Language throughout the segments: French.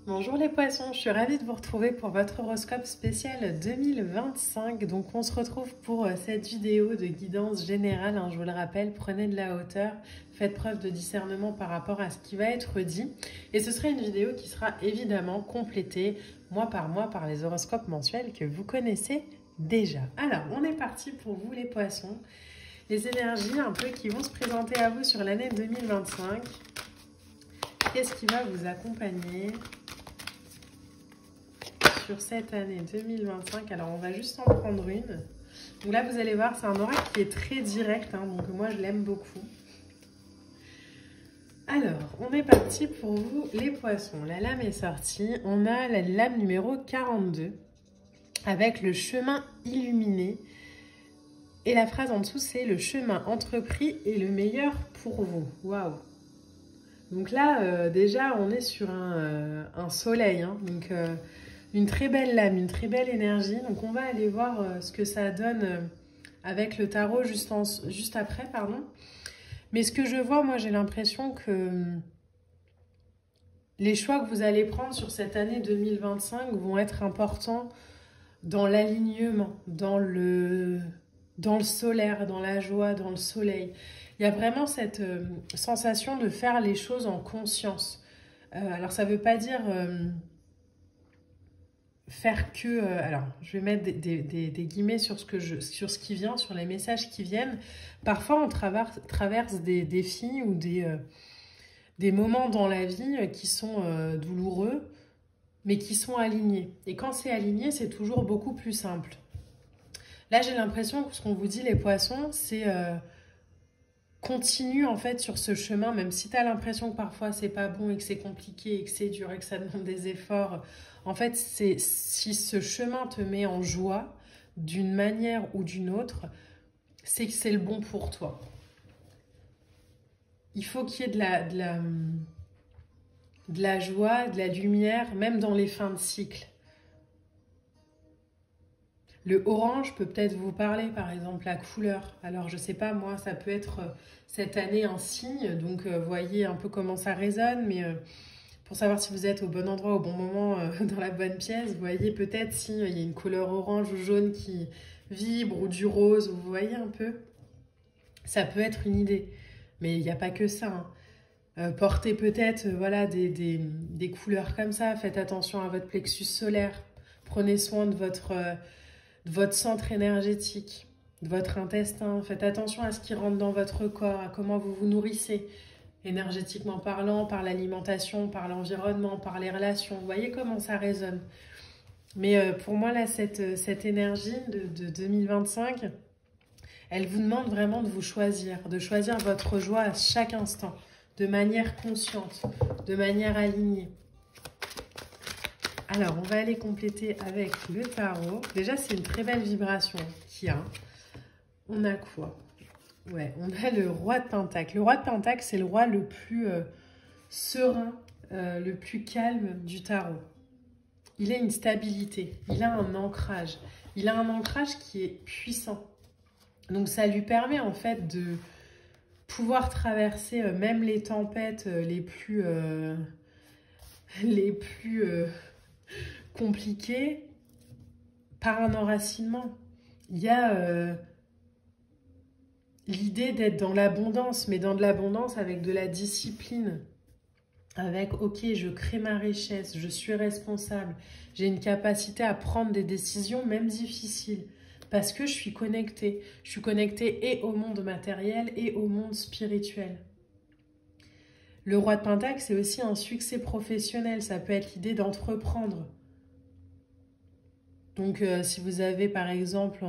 Bonjour les poissons, je suis ravie de vous retrouver pour votre horoscope spécial 2025. Donc on se retrouve pour cette vidéo de guidance générale, je vous le rappelle, prenez de la hauteur, faites preuve de discernement par rapport à ce qui va être dit. Et ce sera une vidéo qui sera évidemment complétée mois par les horoscopes mensuels que vous connaissez déjà. Alors on est parti pour vous les poissons, les énergies un peu qui vont se présenter à vous sur l'année 2025. Qu'est-ce qui va vous accompagner sur cette année 2025? Alors, on va juste en prendre une. Donc là, vous allez voir, c'est un oracle qui est très direct, donc moi, je l'aime beaucoup. Alors, on est parti pour vous, les poissons. La lame est sortie. On a la lame numéro 42, avec le chemin illuminé. Et la phrase en dessous, c'est « Le chemin entrepris est le meilleur pour vous ». Waouh! Donc là, déjà, on est sur un soleil, donc une très belle lame, une très belle énergie. Donc on va aller voir ce que ça donne avec le tarot juste après, pardon. Mais ce que je vois, moi, j'ai l'impression que les choix que vous allez prendre sur cette année 2025 vont être importants dans l'alignement, dans le solaire, dans la joie, dans le soleil. Il y a vraiment cette sensation de faire les choses en conscience. Alors, ça ne veut pas dire faire que... alors, je vais mettre des guillemets sur ce qui vient, sur les messages qui viennent. Parfois, on traverse des défis ou des moments dans la vie qui sont douloureux, mais qui sont alignés. Et quand c'est aligné, c'est toujours beaucoup plus simple. Là, j'ai l'impression que ce qu'on vous dit, les poissons, c'est... continue en fait sur ce chemin, même si tu as l'impression que parfois c'est pas bon et que c'est compliqué et que c'est dur et que ça demande des efforts. En fait, si ce chemin te met en joie d'une manière ou d'une autre, c'est que c'est le bon pour toi. Il faut qu'il y ait de la joie, de la lumière, même dans les fins de cycle. Le orange peut peut-être vous parler, par exemple, la couleur. Alors, je sais pas, moi, ça peut être cette année un signe. Donc, voyez un peu comment ça résonne. Mais pour savoir si vous êtes au bon endroit, au bon moment, dans la bonne pièce, voyez peut-être s'il y a une couleur orange ou jaune qui vibre ou du rose. Vous voyez un peu? Ça peut être une idée. Mais il n'y a pas que ça. Portez peut-être voilà, des couleurs comme ça. Faites attention à votre plexus solaire. Prenez soin de votre centre énergétique, de votre intestin. Faites attention à ce qui rentre dans votre corps, à comment vous vous nourrissez, énergétiquement parlant, par l'alimentation, par l'environnement, par les relations. Vous voyez comment ça résonne. Mais pour moi, là, cette énergie de 2025, elle vous demande vraiment de choisir votre joie à chaque instant, de manière consciente, de manière alignée. Alors, on va aller compléter avec le tarot. Déjà, c'est une très belle vibration qu'il y a. On a quoi? Ouais, on a le roi de Pentacle. Le roi de Pentacle, c'est le roi le plus serein, le plus calme du tarot. Il a une stabilité, il a un ancrage. Il a un ancrage qui est puissant. Donc, ça lui permet en fait de pouvoir traverser même les tempêtes les plus compliqué par un enracinement. Il y a l'idée d'être dans l'abondance, mais dans de l'abondance avec de la discipline. Avec, ok, je crée ma richesse, je suis responsable, j'ai une capacité à prendre des décisions, même difficiles, parce que je suis connectée. Je suis connectée et au monde matériel et au monde spirituel. Le roi de Pentacle, c'est aussi un succès professionnel. Ça peut être l'idée d'entreprendre. Donc, si vous avez, par exemple,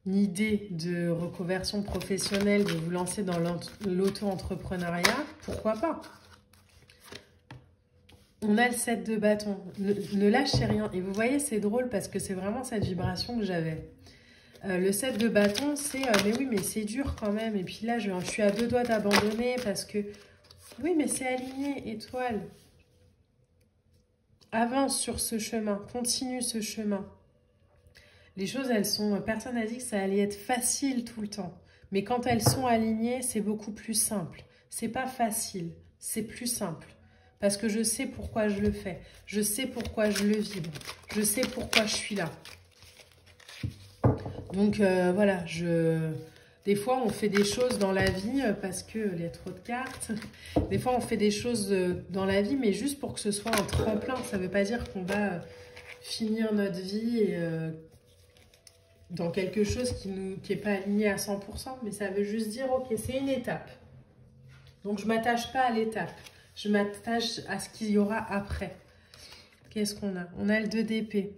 une idée de reconversion professionnelle, de vous lancer dans l'auto-entrepreneuriat, pourquoi pas? On a le 7 de bâton. Ne lâchez rien. Et vous voyez, c'est drôle parce que c'est vraiment cette vibration que j'avais. Le 7 de bâton, c'est mais oui, mais c'est dur quand même. Et puis là, je suis à 2 doigts d'abandonner parce que... Oui, mais c'est aligné, étoile. Avance sur ce chemin, continue ce chemin. Les choses, elles sont... Personne n'a dit que ça allait être facile tout le temps. Mais quand elles sont alignées, c'est beaucoup plus simple. C'est pas facile, c'est plus simple. Parce que je sais pourquoi je le fais. Je sais pourquoi je le vibre. Je sais pourquoi je suis là. Donc voilà, des fois on fait des choses dans la vie parce que il y a trop de cartes. Des fois on fait des choses dans la vie, mais juste pour que ce soit un tremplin. Ça ne veut pas dire qu'on va finir notre vie dans quelque chose qui n'est pas aligné à 100%, mais ça veut juste dire, ok, c'est une étape. Donc je ne m'attache pas à l'étape, je m'attache à ce qu'il y aura après. Qu'est-ce qu'on a? On a le 2 d'épée.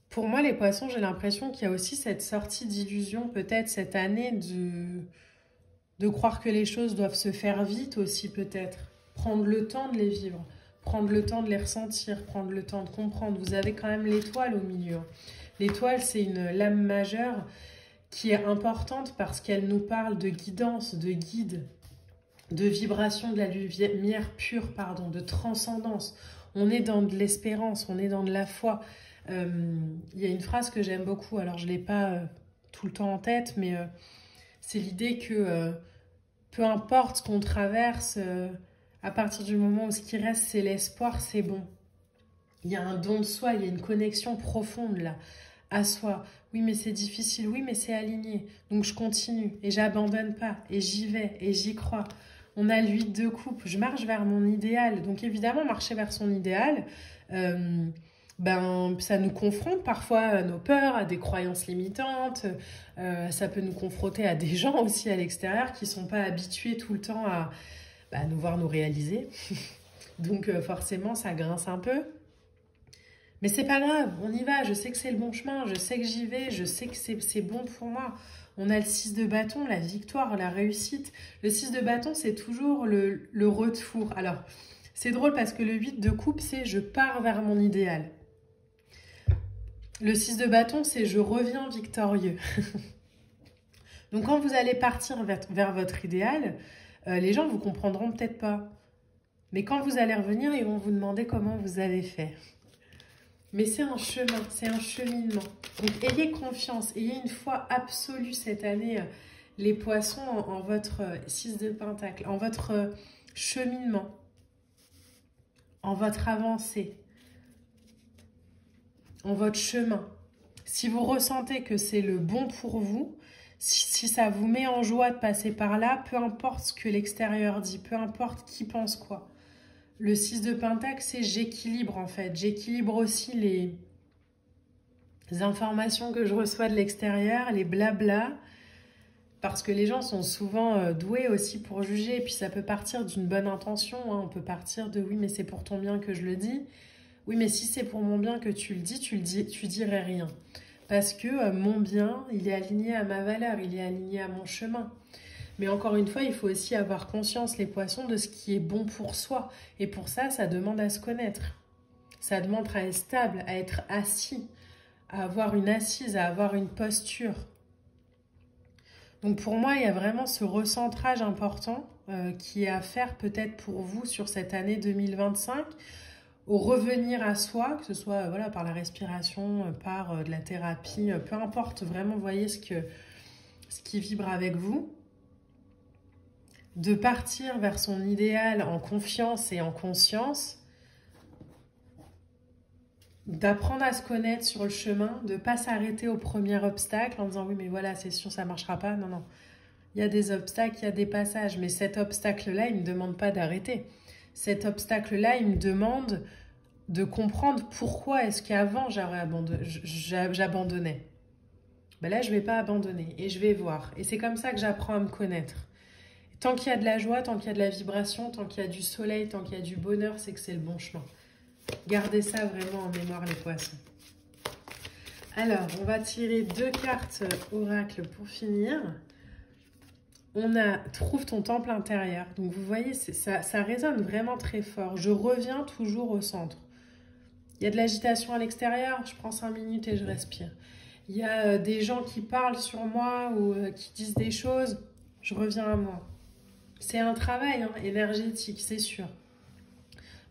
Pour moi, les poissons, j'ai l'impression qu'il y a aussi cette sortie d'illusion, peut-être cette année, de croire que les choses doivent se faire vite aussi, peut-être. Prendre le temps de les vivre, prendre le temps de les ressentir, prendre le temps de comprendre. Vous avez quand même l'étoile au milieu. L'étoile, c'est une lame majeure qui est importante parce qu'elle nous parle de guidance, de guide, de vibration de la lumière pure, pardon, de transcendance. On est dans de l'espérance, on est dans de la foi. Il y a une phrase que j'aime beaucoup, alors je ne l'ai pas tout le temps en tête, mais c'est l'idée que peu importe ce qu'on traverse, à partir du moment où ce qui reste c'est l'espoir, c'est bon. Il y a un don de soi, il y a une connexion profonde là, à soi. Oui mais c'est difficile, oui mais c'est aligné, donc je continue et j'abandonne pas, et j'y vais, et j'y crois. On a l'8 de coupe, je marche vers mon idéal, donc évidemment marcher vers son idéal, ça nous confronte parfois à nos peurs, à des croyances limitantes. Ça peut nous confronter à des gens aussi à l'extérieur qui ne sont pas habitués tout le temps à nous voir nous réaliser. Donc forcément, ça grince un peu. Mais c'est pas grave, on y va. Je sais que c'est le bon chemin, je sais que j'y vais, je sais que c'est bon pour moi. On a le 6 de bâton, la victoire, la réussite. Le 6 de bâton, c'est toujours le retour. Alors, c'est drôle parce que le 8 de coupe, c'est je pars vers mon idéal. Le 6 de bâton, c'est je reviens victorieux. Donc quand vous allez partir vers votre idéal, les gens ne vous comprendront peut-être pas. Mais quand vous allez revenir, ils vont vous demander comment vous avez fait. Mais c'est un chemin, c'est un cheminement. Donc ayez confiance, ayez une foi absolue cette année, les poissons, en votre 6 de pentacle, en votre cheminement, en votre avancée, en votre chemin. Si vous ressentez que c'est le bon pour vous, si ça vous met en joie de passer par là, peu importe ce que l'extérieur dit, peu importe qui pense quoi. Le 6 de pentacle, c'est j'équilibre en fait. J'équilibre aussi les informations que je reçois de l'extérieur, les blabla, parce que les gens sont souvent doués aussi pour juger. Et puis ça peut partir d'une bonne intention, hein. On peut partir de oui mais c'est pour ton bien que je le dis. Oui, mais si c'est pour mon bien que tu dirais rien. Parce que mon bien, il est aligné à ma valeur, il est aligné à mon chemin. Mais encore une fois, il faut aussi avoir conscience, les poissons, de ce qui est bon pour soi. Et pour ça, ça demande à se connaître. Ça demande à être stable, à être assis, à avoir une assise, à avoir une posture. Donc pour moi, il y a vraiment ce recentrage important qui est à faire peut-être pour vous sur cette année 2025, au revenir à soi, que ce soit voilà, par la respiration, par de la thérapie, peu importe, vraiment voyez ce qui vibre avec vous, de partir vers son idéal en confiance et en conscience, d'apprendre à se connaître sur le chemin, de ne pas s'arrêter au premier obstacle en disant oui mais voilà c'est sûr ça ne marchera pas, non non, il y a des obstacles, il y a des passages, mais cet obstacle-là il ne me demande pas d'arrêter. Cet obstacle-là, il me demande de comprendre pourquoi est-ce qu'avant j'abandonnais. Ben là, je ne vais pas abandonner et je vais voir. Et c'est comme ça que j'apprends à me connaître. Tant qu'il y a de la joie, tant qu'il y a de la vibration, tant qu'il y a du soleil, tant qu'il y a du bonheur, c'est que c'est le bon chemin. Gardez ça vraiment en mémoire, les poissons. Alors, on va tirer 2 cartes oracle pour finir. On a « Trouve ton temple intérieur ». Donc, vous voyez, ça résonne vraiment très fort. Je reviens toujours au centre. Il y a de l'agitation à l'extérieur, je prends 5 minutes et je respire. Il y a des gens qui parlent sur moi ou qui disent des choses, je reviens à moi. C'est un travail énergétique, c'est sûr.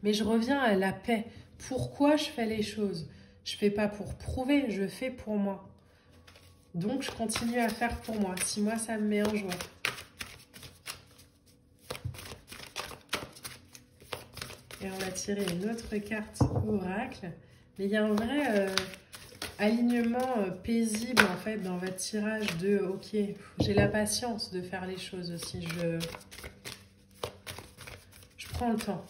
Mais je reviens à la paix. Pourquoi je fais les choses? Je ne fais pas pour prouver, je fais pour moi. Donc, je continue à faire pour moi. Si moi, ça me met en joie. Et on va tirer une autre carte oracle. Mais il y a un vrai alignement paisible en fait dans votre tirage de ok, j'ai la patience de faire les choses aussi. Je prends le temps.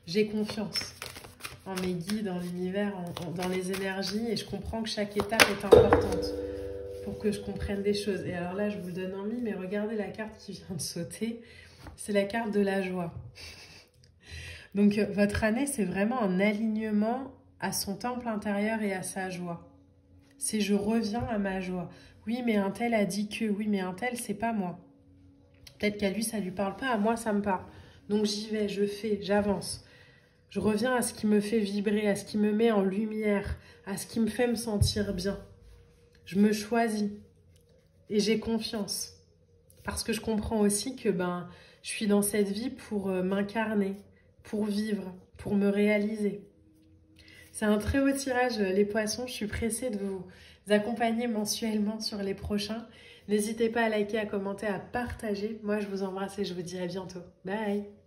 J'ai confiance en mes guides, en l'univers, dans les énergies. Et je comprends que chaque étape est importante pour que je comprenne des choses. Et alors là, je vous le donne en mille, mais regardez la carte qui vient de sauter. C'est la carte de la joie. Donc, votre année, c'est vraiment un alignement à son temple intérieur et à sa joie. C'est je reviens à ma joie. Oui, mais un tel a dit que. Oui, mais un tel, c'est pas moi. Peut-être qu'à lui, ça lui parle pas. À moi, ça me parle. Donc, j'y vais, je fais, j'avance. Je reviens à ce qui me fait vibrer, à ce qui me met en lumière, à ce qui me fait me sentir bien. Je me choisis et j'ai confiance. Parce que je comprends aussi que je suis dans cette vie pour m'incarner, pour vivre, pour me réaliser. C'est un très beau tirage, les poissons. Je suis pressée de vous accompagner mensuellement sur les prochains. N'hésitez pas à liker, à commenter, à partager. Moi, je vous embrasse et je vous dis à bientôt. Bye!